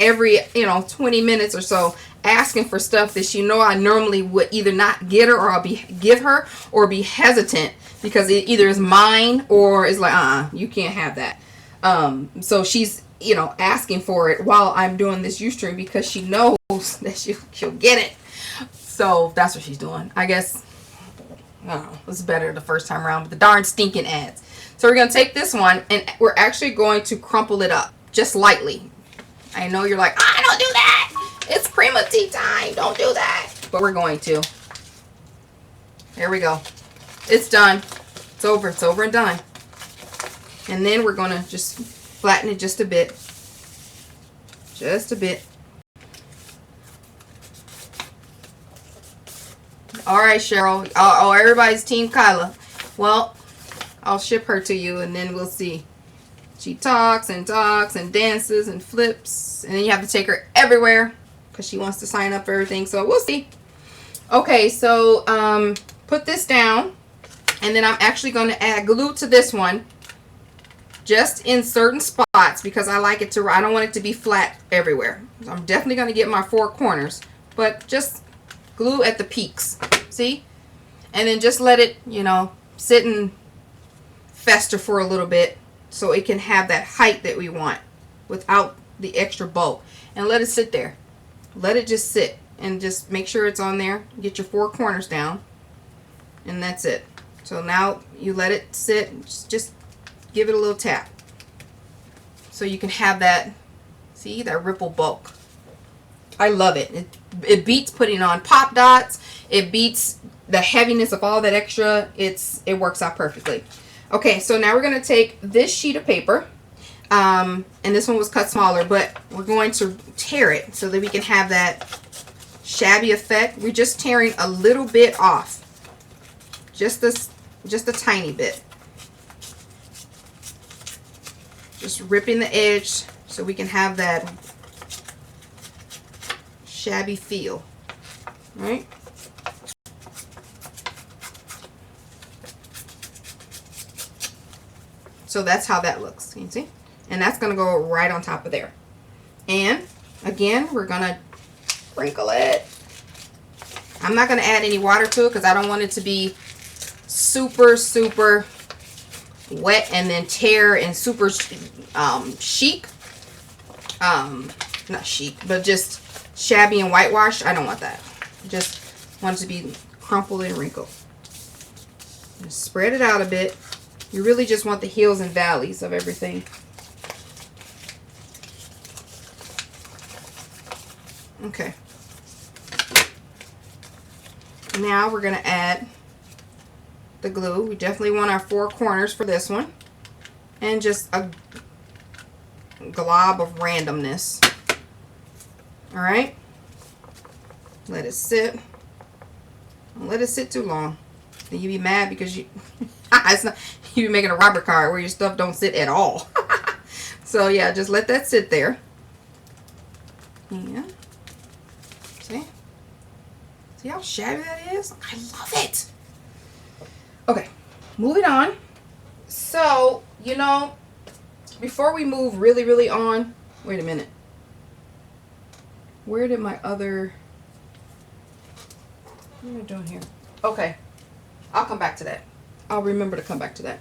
A: every 20 minutes or so, asking for stuff that I normally would either not get her or I'll give her or be hesitant because it either is mine or it's like you can't have that. So she's asking for it while I'm doing this Ustream because she knows that she'll get it. So that's what she's doing. I guess I don't know, it's better the first time around with the darn stinking ads. So we're gonna take this one and we're actually going to crumple it up just lightly. I know you're like, don't do that. It's Prima tea time. Don't do that. But we're going to. There we go. It's done. It's over. It's over and done. And then we're going to just flatten it just a bit. Just a bit. All right, Cheryl. Oh, everybody's Team Kyla. Well, I'll ship her to you and then we'll see. She talks and dances and flips. And then you have to take her everywhere because she wants to sign up for everything. So we'll see. Okay, so put this down. And then I'm actually going to add glue to this one. Just in certain spots because I like it to, I don't want it to be flat everywhere. So I'm definitely going to get my 4 corners. But just glue at the peaks. See? And then just let it, sit and fester for a little bit. So it can have that height that we want without the extra bulk. And let it sit there. Let it just sit. And just make sure it's on there. Get your 4 corners down. And that's it. So now you let it sit. Just give it a little tap. So you can have that, see, that ripple bulk. I love it. It beats putting on pop dots. It beats the heaviness of all that extra. It works out perfectly. Okay, so now we're going to take this sheet of paper, and this one was cut smaller, but we're going to tear it so that we can have that shabby effect. We're just tearing a little bit off, just a tiny bit. Just ripping the edge so we can have that shabby feel, right? So that's how that looks. Can you see? And that's going to go right on top of there. And again, we're going to sprinkle it. I'm not going to add any water to it because I don't want it to be super wet and then tear and super chic. Not chic, but just shabby and whitewashed. I don't want that. Just want it to be crumpled and wrinkled. Just spread it out a bit. You really just want the hills and valleys of everything. Okay. Now we're going to add the glue. We definitely want our 4 corners for this one. And just a glob of randomness. Alright. Let it sit. Don't let it sit too long. Then you be mad because you you be making a Robert card where your stuff don't sit at all. So yeah, just let that sit there. Yeah. See how shabby that is? I love it. Okay, moving on. So, before we move really on, wait a minute. Where did my other, what am I doing here? Okay, I'll come back to that. I'll remember to come back to that.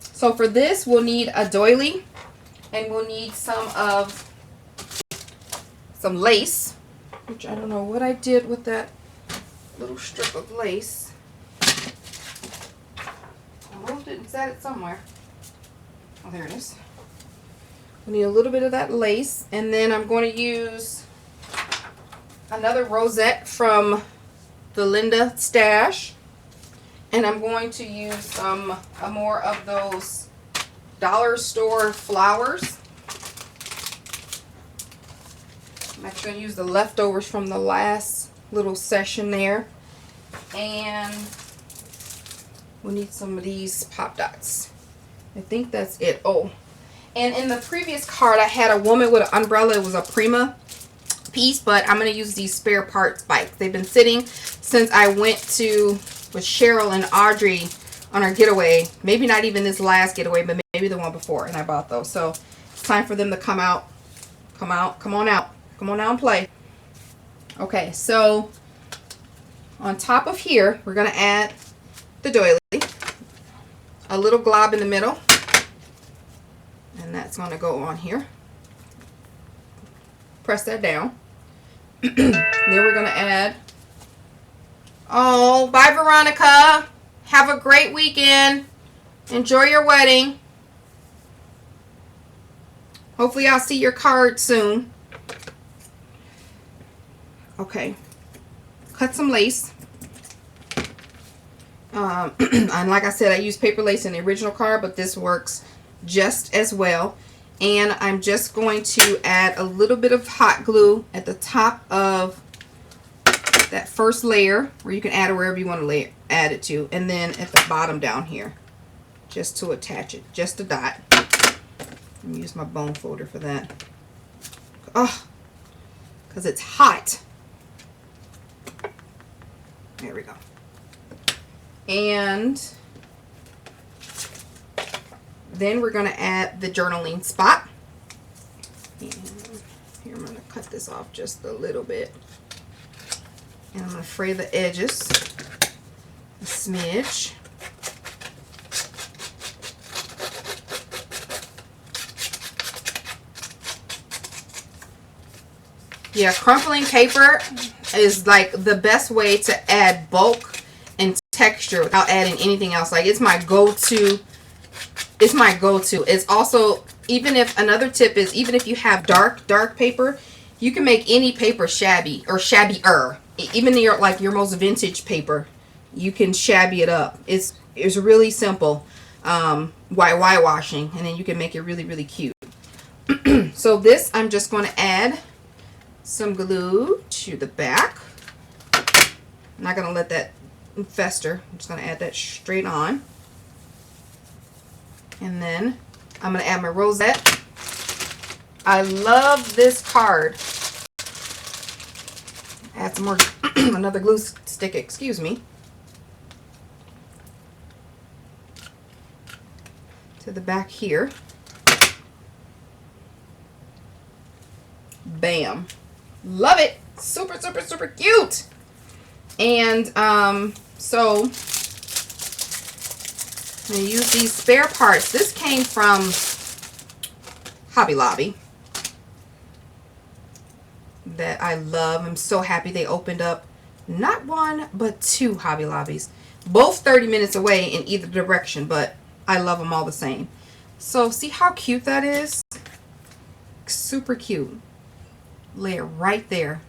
A: So for this, we'll need a doily, and we'll need some lace, which I don't know what I did with that little strip of lace. I moved it and set it somewhere. Oh, there it is. We need a little bit of that lace, and then I'm going to use another rosette from the Linda stash, and I'm going to use some more of those dollar store flowers. I'm actually going to use the leftovers from the last little session there. And we need some of these pop dots. I think that's it. Oh, and in the previous card, I had a woman with an umbrella. It was a Prima piece, but I'm going to use these spare parts bikes. They've been sitting since I went to with Cheryl and Audrey on our getaway. Maybe not even this last getaway, but maybe the one before, and I bought those. So it's time for them to come out. Come out. Come on out. Come on out and play. Okay, so on top of here, we're going to add the doily. A little glob in the middle. And that's going to go on here. Press that down. Then we're going to add. Oh, bye Veronica. Have a great weekend. Enjoy your wedding. Hopefully I'll see your card soon. Okay. Cut some lace. And like I said, I used paper lace in the original card, but this works just as well. And I'm just going to add a little bit of hot glue at the top of that first layer, where you can add it wherever you want to add it to, and then at the bottom down here, just to attach it, just a dot. Let me use my bone folder for that. Oh, because it's hot. There we go. And then we're going to add the journaling spot. And here I'm going to cut this off just a little bit. And I'm going to fray the edges a smidge. Yeah, crumpling paper is like the best way to add bulk and texture without adding anything else. Like, it's my go-to. It's my go-to. It's also, even if, another tip is, even if you have dark paper, you can make any paper shabby or shabbier. Even your, like your most vintage paper, you can shabby it up. It's really simple. Whitewashing, and then you can make it really, really cute. So this, I'm just going to add some glue to the back. I'm not going to let that fester. I'm just going to add that straight on. And then I'm going to add my rosette. I love this card. Add some more, another glue stick, excuse me, to the back here. Bam. Love it. Super, super, super cute. And so I'm going to use these spare parts. This came from Hobby Lobby that I love. I'm so happy they opened up not one, but two Hobby Lobbies. Both 30 minutes away in either direction, but I love them all the same. So see how cute that is? Super cute. Lay it right there.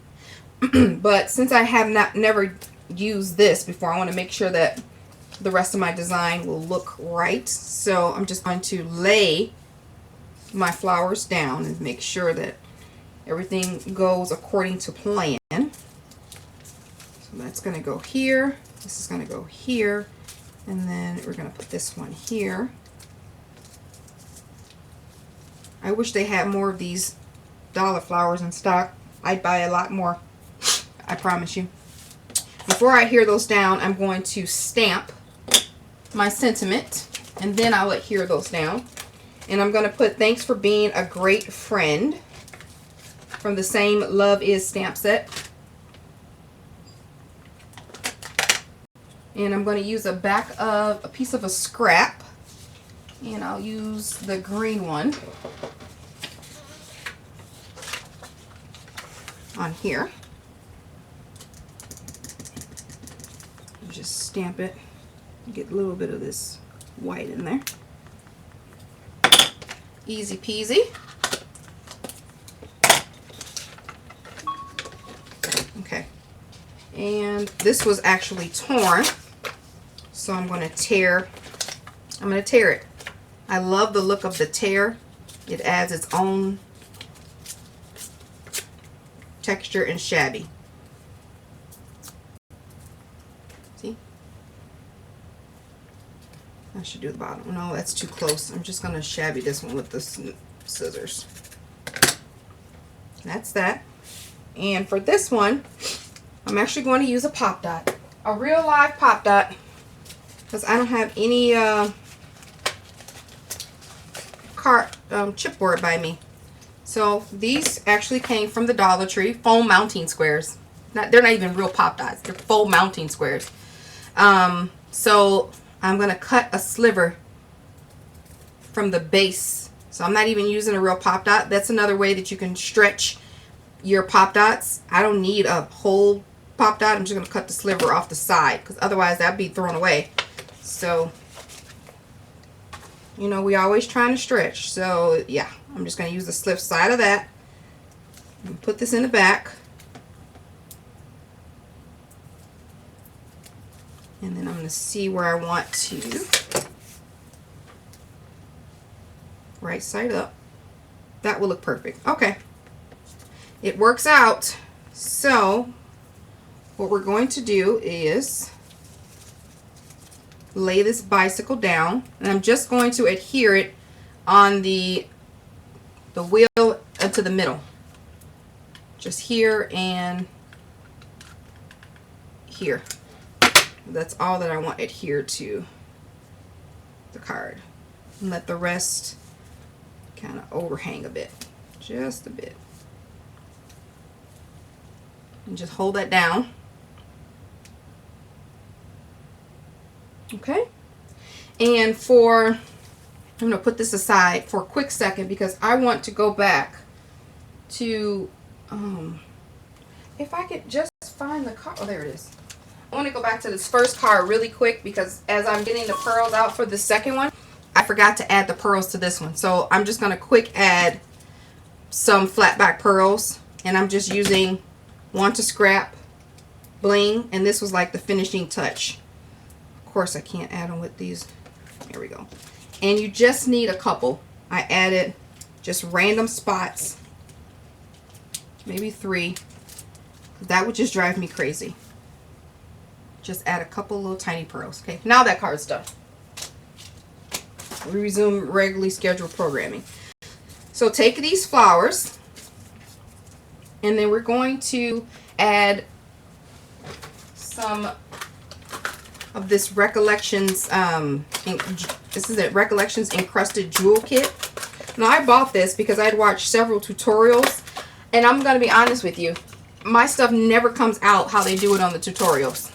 A: But since I have never used this before, I want to make sure that the rest of my design will look right. So I'm just going to lay my flowers down and make sure that everything goes according to plan. So that's going to go here. This is going to go here. And then we're going to put this one here. I wish they had more of these dollar flowers in stock. I'd buy a lot more. I promise you. Before I adhere those down, I'm going to stamp my sentiment, and then I'll adhere those down. And I'm going to put thanks for being a great friend from the same Love Is stamp set. And I'm going to use a piece of a scrap, and I'll use the green one on here. Just stamp it, get a little bit of this white in there. Easy peasy. Okay, and this was actually torn, so I'm going to tear it. I love the look of the tear. It adds its own texture and shabby. See? I should do the bottom. No, that's too close. I'm just going to shabby this one with the scissors. That's that. And for this one, I'm actually going to use a pop dot. A real live pop dot. Because I don't have any chipboard by me. So these actually came from the Dollar Tree. Foam mounting squares. They're not even real pop dots. They're foam mounting squares. So I'm going to cut a sliver from the base. So I'm not even using a real pop dot. That's another way that you can stretch your pop dots. I don't need a whole pop dot. I'm just going to cut the sliver off the side, because otherwise that'd be thrown away. So, you know, we always trying to stretch. So yeah, I'm just going to use the slip side of that and put this in the back. And then I'm going to see where I want to. Right side up. That will look perfect. Okay. It works out. So what we're going to do is lay this bicycle down, and I'm just going to adhere it on the wheel to the middle. Just here and here. That's all that I want adhered to the card. And let the rest kind of overhang a bit. Just a bit. And just hold that down. Okay. And I'm going to put this aside for a quick second because I want to go back to, if I could just find the card. Oh, there it is. I want to go back to this first card really quick because as I'm getting the pearls out for the second one, I forgot to add the pearls to this one. So I'm just going to quick add some flat back pearls, and I'm just using Want to Scrap bling, and this was like the finishing touch. Of course I can't add them with these. There we go. And you just need a couple. I added just random spots, maybe 3. That would just drive me crazy. Just add a couple little tiny pearls. Okay, now that card's done. We resume regularly scheduled programming. So take these flowers, and then we're going to add some of this Recollections. This is a Recollections Encrusted Jewel Kit. Now I bought this because I'd watched several tutorials, and I'm going to be honest with you, my stuff never comes out how they do it on the tutorials.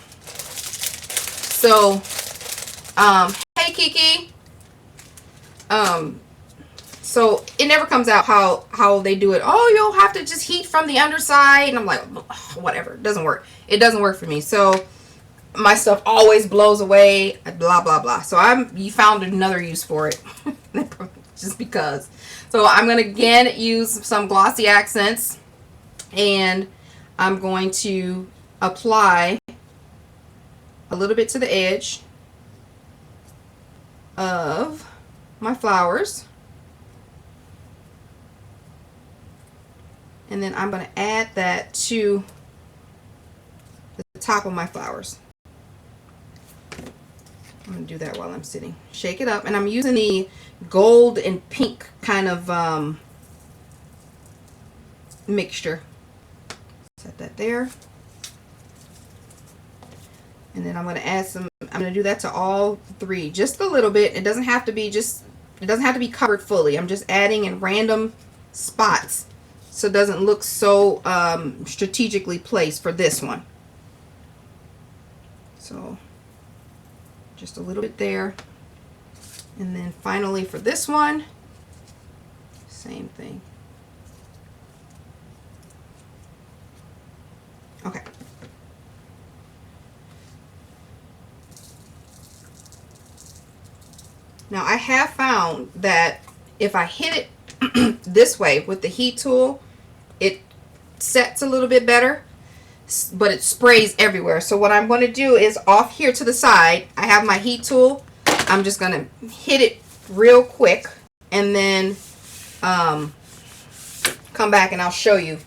A: So, hey Kiki. So it never comes out how they do it. Oh, you'll have to just heat from the underside. And I'm like, whatever. It doesn't work. It doesn't work for me. So my stuff always blows away. Blah, blah, blah. So you found another use for it. Just because. So I'm going to again use some glossy accents. And I'm going to apply a little bit to the edge of my flowers. And then I'm going to add that to the top of my flowers. I'm going to do that while I'm sitting. Shake it up. And I'm using the gold and pink kind of mixture. Set that there. And then I'm going to add some, I'm going to do that to all 3. Just a little bit. It doesn't have to be covered fully. I'm just adding in random spots so it doesn't look so strategically placed for this one. So just a little bit there. And then finally for this one, same thing. Okay. Now I have found that if I hit it this way with the heat tool, it sets a little bit better, but it sprays everywhere. So what I'm going to do is off here to the side, I have my heat tool. I'm just going to hit it real quick and then come back and I'll show you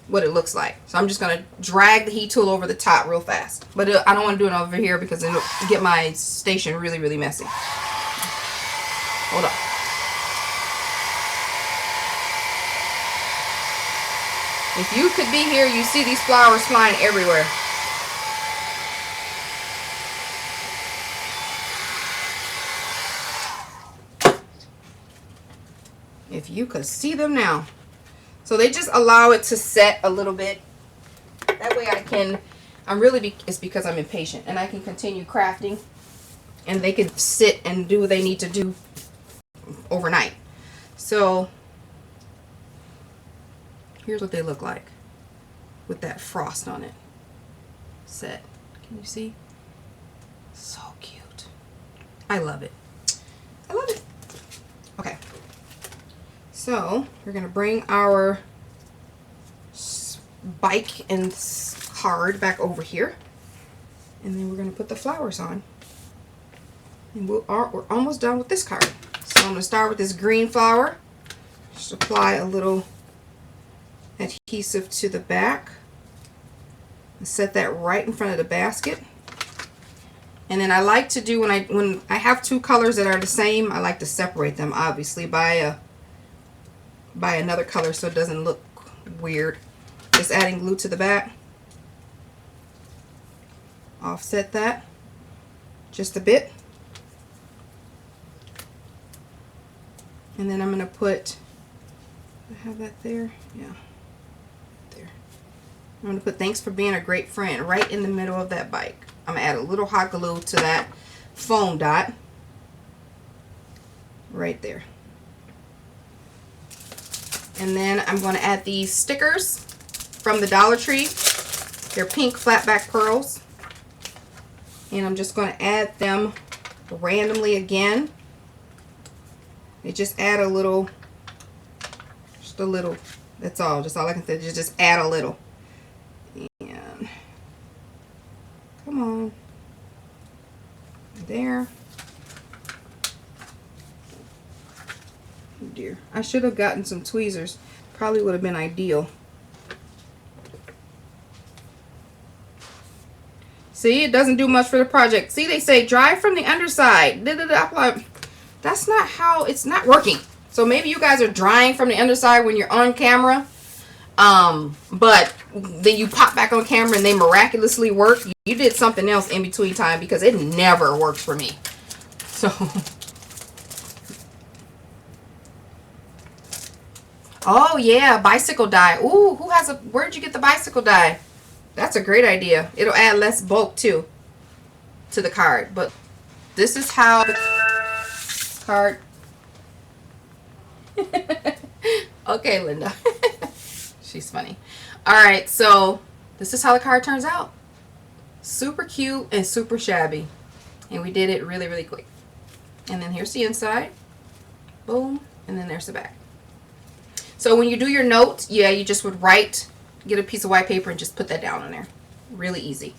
A: what it looks like. So I'm just going to drag the heat tool over the top real fast. But I don't want to do it over here because it'll get my station really, really messy. Hold on. If you could be here, you see these flowers flying everywhere. If you could see them now. So they just allow it to set a little bit. That way it's because I'm impatient and I can continue crafting and they can sit and do what they need to do overnight. So here's what they look like with that frost on it. Set. Can you see? So cute. I love it. I love it. Okay. So we're going to bring our bike and card back over here. And then we're going to put the flowers on. And we're almost done with this card. So I'm going to start with this green flower. Just apply a little adhesive to the back. And set that right in front of the basket. And then I like to do, when I have two colors that are the same, I like to separate them obviously by another color so it doesn't look weird. Just adding glue to the back. Offset that just a bit. And then I'm going to put, do I have that there? Yeah, there. I'm going to put thanks for being a great friend right in the middle of that bike. I'm going to add a little hot glue to that foam dot right there. And then I'm going to add these stickers from the Dollar Tree. They're pink flatback pearls. And I'm just going to add them randomly again. They just add a little, just a little, that's all. Just all I can say is just add a little. And come on. There. Oh dear. I should have gotten some tweezers. Probably would have been ideal. See, it doesn't do much for the project. See, they say dry from the underside. That's not how, it's not working. So maybe you guys are drying from the underside when you're on camera. But then you pop back on camera and they miraculously work. You did something else in between time because it never works for me. So. Oh yeah, bicycle dye. Ooh, where'd you get the bicycle dye? That's a great idea. It'll add less bulk too to the card. But this is how the card. Okay, Linda. She's funny. Alright, so this is how the card turns out. Super cute and super shabby. And we did it really, really quick. And then here's the inside. Boom. And then there's the back. So when you do your notes, yeah, you just would get a piece of white paper and just put that down on there. Really easy.